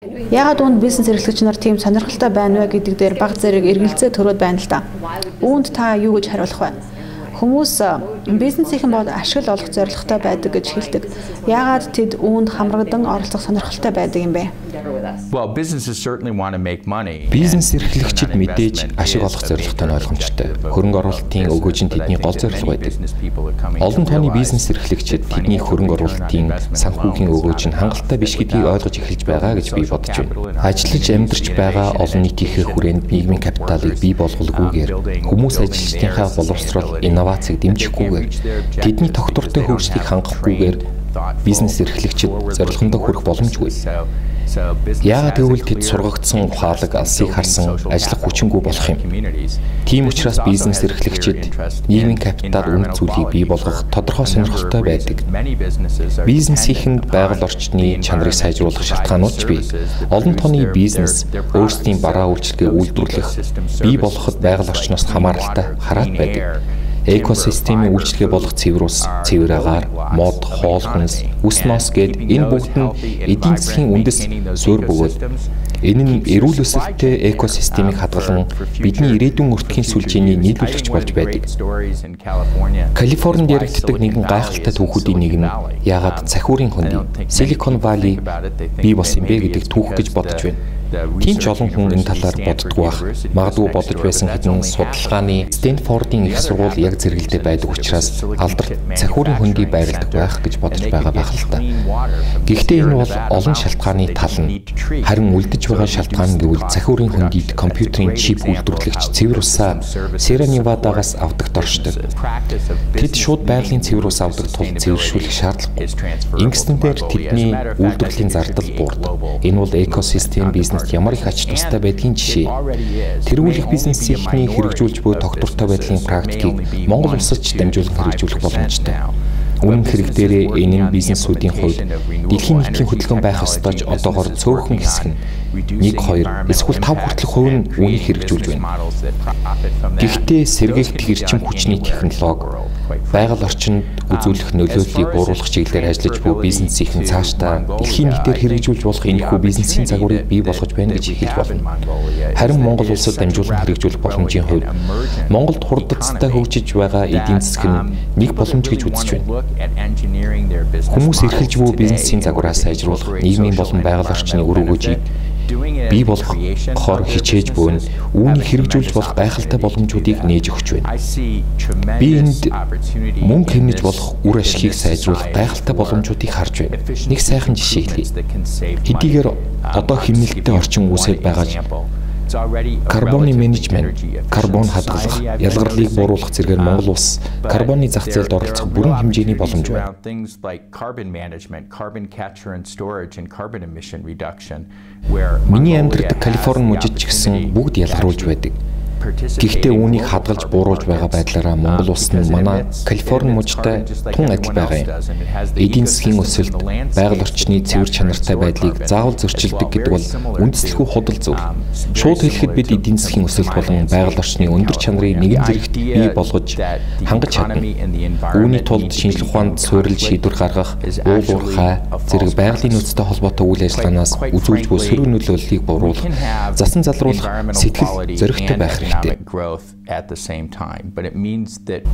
Яагаад үүнд бизнес эрхлэгч нар тийм сонирхолтой байна вэ гэдэг дээр бага зэрэг эргэлзээ төрөөд байна л да. Үүнд та юу гэж хариулах вэ? Хүмүүс бизнесийнхэн бол ашиг олох зорилготой байдаг гэж хэлдэг. Яагаад тэд үүнд хамрагдан оролцох сонирхолтой байдаг юм бэ? Бизнес эрхлэгчид мэдээж ашиг олох зорилготой нь ойлгомжтой. Хөрөнгө оруулалтын өгөөж нь тэдний гол зорилго байдаг. Олон тооны бизнес эрхлэгчид тэдний хөрөнгө оруулалтын санхүүгийн өгөөж нь хангалттай биш гэдгийг ойлгож эхэлж байгаа гэж би бодож байна. Ажиллаж амьдарч байгаа олон нийтийнхээ хүрээнд нийгмийн капиталыг бий болгохгүйгээр хүмүүс ажилчдынхаа боловсрол, инновацийг дэмжихгүйгээр тэдний тогтвортой хөгжлийг хангахгүйгээр бизнес эрхлэгчид зорилгондоо хүрэх боломжгүй. Яагаад гэвэл тэд сургагдсан ухаалаг алсыг харсан ажиллах хүчингүй болох юм. Тийм учраас бизнес эрхлэгчид нийгмийн капитал үнэт зүйлийг бий болгох тодорхой сонирхолтой байдаг. Бизнесийнхэнд байгаль орчны чанарыг сайжруулах шалтгаанууд ч бий. Олон тооны бизнес өөрсдийн бараа үйлчилгээ үйлдвэрлэх, бий болгоход байгаль орчноос хамааралтай хараад байдаг. Экосистемийн үйлчлэгээ болох цэвэр ус, цэвэр агаар, мод, хоол хүнс, үс ноос гээд энэ бүгд нь эдийн засгийн үндэс суурь бөгөөд энэ нь эрүүл өсөлттэй экосистемийг хадгалан бидний ирээдүйн өртгийн сүлжээний нийлүүлэгч болж байдаг. Калифорнид яригддаг нэгэн гайхалтай түүхүүдийн нэг нь яагаад цахиурын хөндий Silicon Valley бий болсон бэ гэдэг түүх гэж бодож байна. Тийм ч олон хүн энэ талаар боддгоо байх. Магадгүй бодож байсан хэдэн судалгааны Стэнфордын их сургууль яг зэрэгэлдээ байдаг учраас алдарт цахиурын хөндий байрладаг байх гэж бодож байгаа байх л та. Гэхдээ энэ бол олон шалтгааны тал нь. Харин үлдэж байгаа шалтгаан гэвэл цахиурын хөндийд компьютерийн чип үйлдвэрлэгч цэвэр усаа Sierra Nevada-гаас авдаг доршдог. Тэд шууд байгалийн цэвэр ус авдаг тул цэвэршүүлэх шаардлагагүй. Ингэснээр тэдний үйлдвэрлэлийн зардал буурдаг. Энэ бол экосистем бизнес ямар их ач тустай байдгийн жишээ. Тэргүүлэх бизнесийнхний хэрэгжүүлж буй тогтвортой байдлын практикийг Монгол улсад ч дамжуулан хэрэгжүүлэх боломжтой. Үнэн хэрэг дээрээ энэ бизнесүүдийн хувьд дэлхийн нийтийн хөдөлгөөн байх ёстой ч одоогоор цөөхөн хэсэг нь 1-2 эсвэл 5 хүртэлх хувь нь үүнийг хэрэгжүүлж байна. Гэхдээ сэргээгдэх эрчим хүчний технологи байгаль орчинд үзүүлэх нөлөөллийг бууруулах чиглэлээр ажиллаж буй бизнесийн цаашдаа дэлхийн нийтээр хэрэгжүүлж болох энэхүү бизнесийн загварыг бий болгож байна гэж хэлж болно. Харин Монгол улсад дамжуулан хэрэгжүүлэх боломжийн хувьд Монголд хурдцтай хөгжиж байгаа эдийн засаг нь нэг боломж гэж үзэж байна. Хүмүүс эрхэлж буй бизнесийн загвараас сайжруулах, нийгмийн болон байгаль орчны үр өгөөжийг бий болгохоор хичээж буй нь үүнийг хэрэгжүүлж болох гайхалтай боломжуудыг нээж өгч байна. Би энд мөнгө хэмнэж болох үр ашгийг сайжруулах гайхалтай боломжуудыг харж байна. Нэг сайхан жишээ хэлье. Хэдийгээр одоо хэмнэлттэй орчин үүсэж байгаа карбоны менежмент, карбон хадгалах, ялгарлыг бууруулах зэргээр Монгол улс карбоны зах зээлд оролцох бүрэн хэмжээний боломж байна. Миний амьдардаг Калифорни мужид ч гэсэн бүгд ялгаруулж байдаг. Гэхдээ үүнийг хадгалж бууруулж байгаа байдлаараа Монгол улс нь манай Калифорни мужтай тун адил байгаа юм. Эдийн засгийн өсөлт, байгаль орчны цэвэр чанартай байдлыг заавал зөрчилдөг гэдэг бол үндэслэхүй худал зүйл. Шууд хэлэхэд бид эдийн засгийн өсөлт болон байгаль орчны өндөр чанарыг нэгэн зэрэгт бий болгож хангаж чадна. Үүний тулд шинжлэх ухаанд суурил шийдвэр гаргах, уул уурхай зэрэг байгалийн нөөцтэй холбоотой үйл ажиллагаанаас үзүүлж буй сөрөг нөлөөллийг бууруулах, засан залруулах сэтгэл зоригтой байх.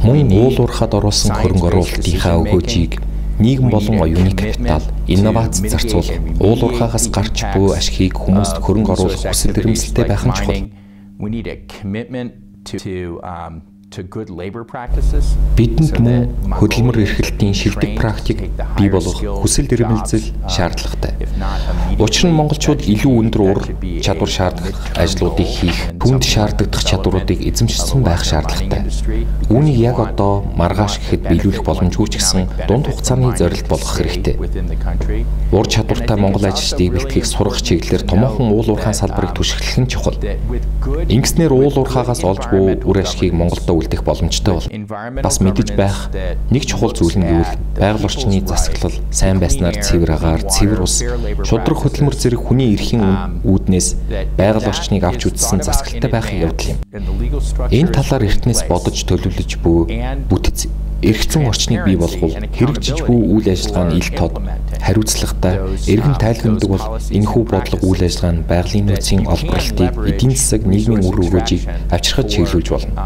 Мөн уул уурхад оруулсан хөрөнгө оруулалтынхаа өгөөжийг нийгэм болон оюуны капитал, инновац зарцуулах, уул уурхаагаас гарч буй ашгийг хүмүүст хөрөнгө оруулах хүсэл эрмэлзэлтэй байх нь чухал. Бидэнд мөн хөдөлмөр эрхлэлтийн шилдэг практик бий болгох хүсэл эрмэлзэл шаардлагатай. Учир нь монголчууд илүү өндөр ур чадвар шаарддаг ажлуудыг хийх, түнд шаарддаг чадваруудыг эзэмшсэн байх шаардлагатай. Үүнийг яг одоо маргааш гэхэд биелүүлэх боломжгүй ч гэсэн дунд хугацааны зорилт болгох хэрэгтэй. Ур чадвартай монгол ажилчдыг бэлтгэх сургах чиглэлээр томоохон уул уурхайн салбарыг түшиглэх нь чухал. Ингэснээр уул уурхаагаас олж буй үр ашгийг Монголдо үйлдэх боломжтой бол. Бас мэдэж байх нэг чухал зүйл нь гэвэл байгаль орчны засаглал сайн байснаар цэвэр агаар, цэвэр ус, шудраг хөдөлмөр зэрэг хүний эрхийн үүднээс байгаль орчныг авч үзсэн засаглалтай байх явдал юм. Энэ талаар эртнээс бодож төлөвлөж буй бүтэц эргэцэн орчныг бий болгох хэрэгжиж буй үйл ажиллагааны ил тод хариуцлагатай эргэн тайлбарладаг бол энэхүү бодлого үйл ажиллагаа нь байгалийн нөөцийн олборлтыг эдийн засаг нийгмийн үр өгөөжийг авчирхад чиглүүлж болно.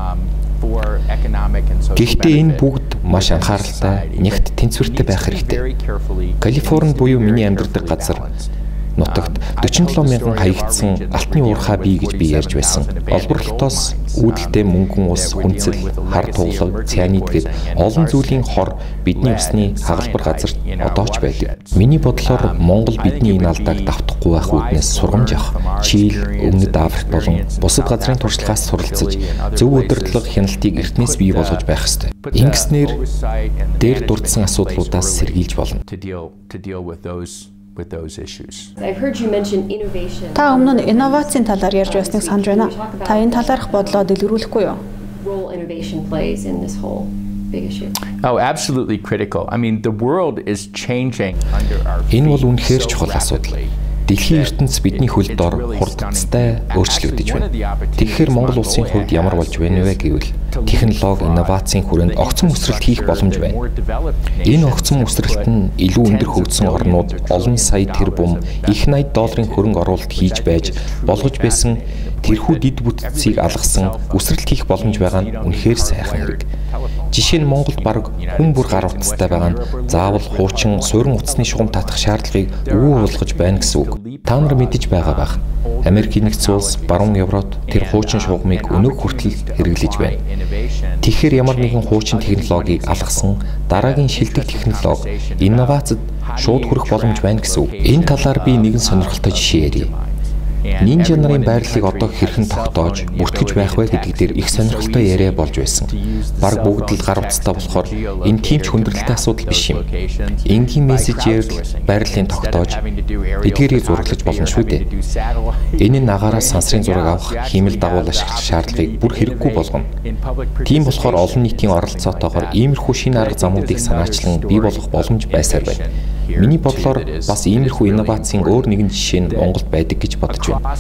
Гэхдээ энэ бүгд маш анхааралтай, нягт тэнцвэртэй байх хэрэгтэй. Калифорни буюу миний амьдардаг газар нутагт 47 мянган хаягдсан алтны уурхай бий гэж би ярьж байсан. Олборлолтоос үүдэлтэй мөнгөн ус, хүнцэл, хар туглаг, цианид гэд олон зүйлийн хор бидний усны хагалбар газар одоо ч байдаг. Миний бодлоор Монгол бидний энэ алдааг давтахгүй байх үүднээс сургамж авах, Чил, Өмнөд Африк болон бусад газрын туршлагаас суралцаж зөв удирдлага хяналтыг эртнээс бий болгож байх ёстой. Ингэснээр дээр дурдсан асуудлуудаас сэргийлж болно. Та өмнө нь инновацийн талаар ярьж байсныг санаж байна. Та энэ талаарх бодлоо дэлгэрүүлэхгүй юу? Oh, absolutely critical. I mean, the world is changing under our feet. Энэ бол үнэхээр чухал асуудал. Дэлхийн ертөнц бидний хөл дор хурдцтай өөрчлөгдөж байна. Тэгэхээр Монгол улсын хувьд ямар болж байна вэ гэвэл технологи, инновацийн хүрээнд огцом өсрэлт хийх боломж байна. Энэ огцом өсрэлт нь илүү өндөр хөгжсөн орнууд олон сая тэрбум их $80 хөрөнгө оруулалт хийж байж болгож байсан тэрхүү дид бүтцийг алгасан өсрэлт хийх боломж байгаа нь үнэхээр сайхан хэрэг. Жишээ нь Монголд бараг хүн бүр гар утастай байгаа нь заавал хуучин суурин утасны шугам татах шаардлагыг өвөө болгож байна гэсэн үг. Та нар мэдэж байгаа байх. Америкийн нэгдсэн улс баруун Европод тэр хуучин шугамыг өнөөг хүртэл хэрэглэж байна. Тэгэхээр ямар нэгэн хуучин технологиг алгасан дараагийн шилдэг технологи, инновацид шууд хүрэх боломж байна гэсэн үг. Энэ талаар би нэгэн сонирхолтой жишээ ярьъя. Нинжа нарын байрлалыг одоо хэрхэн тогтоож, бүртгэж байх вэ гэдэг дээр их сонирхолтой яриа болж байсан. Бараг бүгд л гар утастай болохоор энэ тийм ч хүндрэлтэй асуудал биш юм. Энгийн мессежээр байрлалыг тогтоож, эдгээрийг зураглаж болно шүү дээ. Энэ нь агаараас сансрын зураг авах, хиймэл дагуул ашиглах шаардлагыг бүр хэрэггүй болгоно. Тийм болохоор олон нийтийн оролцоотойгоор иймэрхүү шинэ арга замуудыг санаачлан бий болгох боломж байсаар байна. Миний бодлоор бас иймэрхүү инновацийн өөр нэгэн жишээ нь Монголд байдаг гэж бодож байна.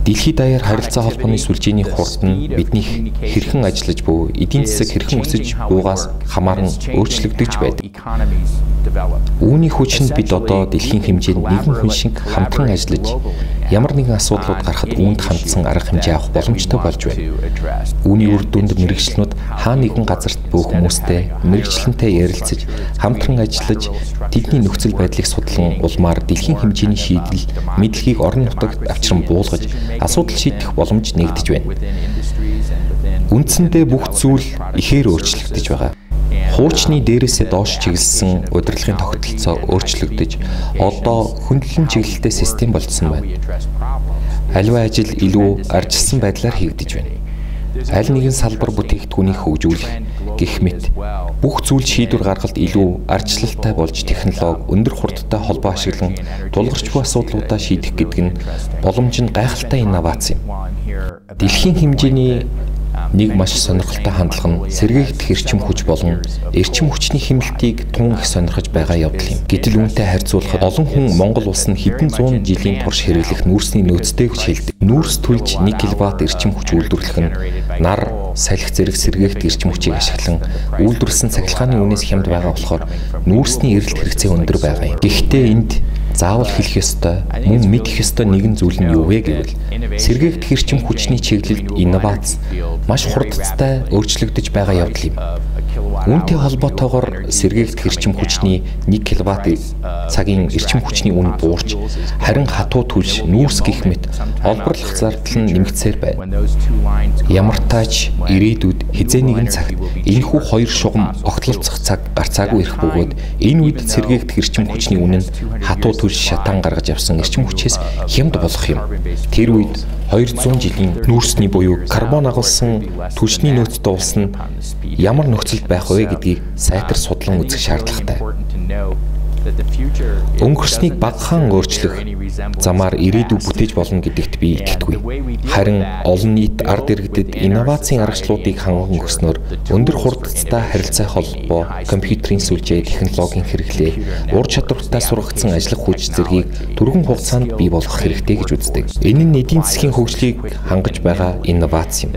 Дэлхийд даяар харилцаа холбооны сүлжээний хурд нь биднийх хэрхэн ажиллаж буй, эдийн засаг хэрхэн өсөж буйгаас хамааран өөрчлөгдөж байдаг. Үүний хүчинд бид одоо дэлхийн хэмжээнд нэгэн хүн шиг хамтран ажиллаж ямар нэгэн асуудлууд гарахад үүнд хандсан арга хэмжээ авах боломжтой болж байна. Үүний үр дүнд мэрэгчлэнүүд хаа нэгэн газарт буй хүмүүстэй мэрэгчлэнтэй ярилцаж, хамтран ажиллаж, тэдний нөхцөл байдлыг судлан улмаар дэлхийн хэмжээний шийдэл, мэдлэгийг орон нутагт авчран буулгаж, асуудал шийдэх боломж нэгдэж байна. Үндсэндээ бүх зүйл ихээр өөрчлөгдөж байгаа. Хуучны дээрээсээ доош чиглэсэн удирдлагын тогтолцоо өөрчлөгдөж, одоо хөндлөн чиглэлтэй систем болцсон байна. Аливаа ажил илүү арчилсан байдлаар хийгдэж байна. Аль нэгэн салбар бүтээгдэхүүнийг хөгжүүлэх гэх мэт бүх зүйл шийдвэр гаргалт илүү арчлалтай болж технологи өндөр хурдтай холбоо ашиглан тулгарч буй асуудлуудаа шийдэх гэдэг нь боломж нь гайхалтай инновац юм. Дэлхийн хэмжээний нэг маш сонирхолтой хандлага нь сэргээгдэх эрчим хүч болон эрчим хүчний хэмнэлтийг тун их сонирхож байгаа явдал юм. Гэтэл үүнтэй харьцуулахад олон хүн Монгол улс нь хэдэн зуун жилийн турш хэрэглэх нүүрсний нөөцтэй гэж хэлдэг. Нүүрс түлж 1 кВт эрчим хүч үйлдвэрлэх нь нар, салхи зэрэг сэргээгдэх эрчим хүчийг ашиглан үйлдвэрлэсэн цахилгааны үнээс хямд байгаа болохоор нүүрсний эрэлт хэрэгцээ өндөр байгаа юм. Гэхдээ энд заавал хэлэх ёстой, мөн мэдэх ёстой нэгэн зүйл нь юу вэ гэвэл сэргээгдэх эрчим хүчний чиглэлд инновац маш хурдтай өөрчлөгдөж байгаа явдал юм. Үүнтэй холбоотойгоор сэргээгдэх эрчим хүчний 1 кВт цагийн эрчим хүчний үн буурч, харин хатуу түлш, нүүрс гэх мэт олборлох зардал нь нэмэгдсээр байна. Ямар тач ирээдүйд хизээ нэгэн цагт энэхүү хоёр шугам огтлолцох цаг гарцаагүй ирэх бөгөөд энэ үед сэргээгдэх эрчим хүчний үн нь хатуу түлш шатаан гаргаж авсан эрчим хүчээс хямд болох юм. Тэр үед 200 жилийн нүүрсний буюу карбон агуулсан түлшний нөөцтэй улс нь ямар нөхцөлд байх вэ гэдгийг сайтар судлан үзэх шаардлагатай. Өнгөрснийг багахан өөрчлөх замаар ирээдүй бүтээж болно гэдэгт би итгэдэггүй. Харин олон нийт ард иргэдэд инновацийн аргачлалуудыг ханган өгснөөр өндөр хурдцтай харилцаа холбоо, компьютерийн сүлжээ, технологийн хэрэглээ, ур чадвартай сургагдсан ажиллах хүч зэргийг түргэн хугацаанд бий болгох хэрэгтэй гэж үздэг. Энэ нь эдийн засгийн хөгжлийг хангаж байгаа инновац юм.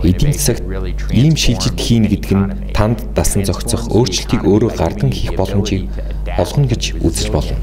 Эдийн засагт ийм шилжилт хийн гэдэг нь танд дасан зохицох өөрчлөлтийг өөрөө гардан хийх боломжийг олгоно гэж үзэж болно.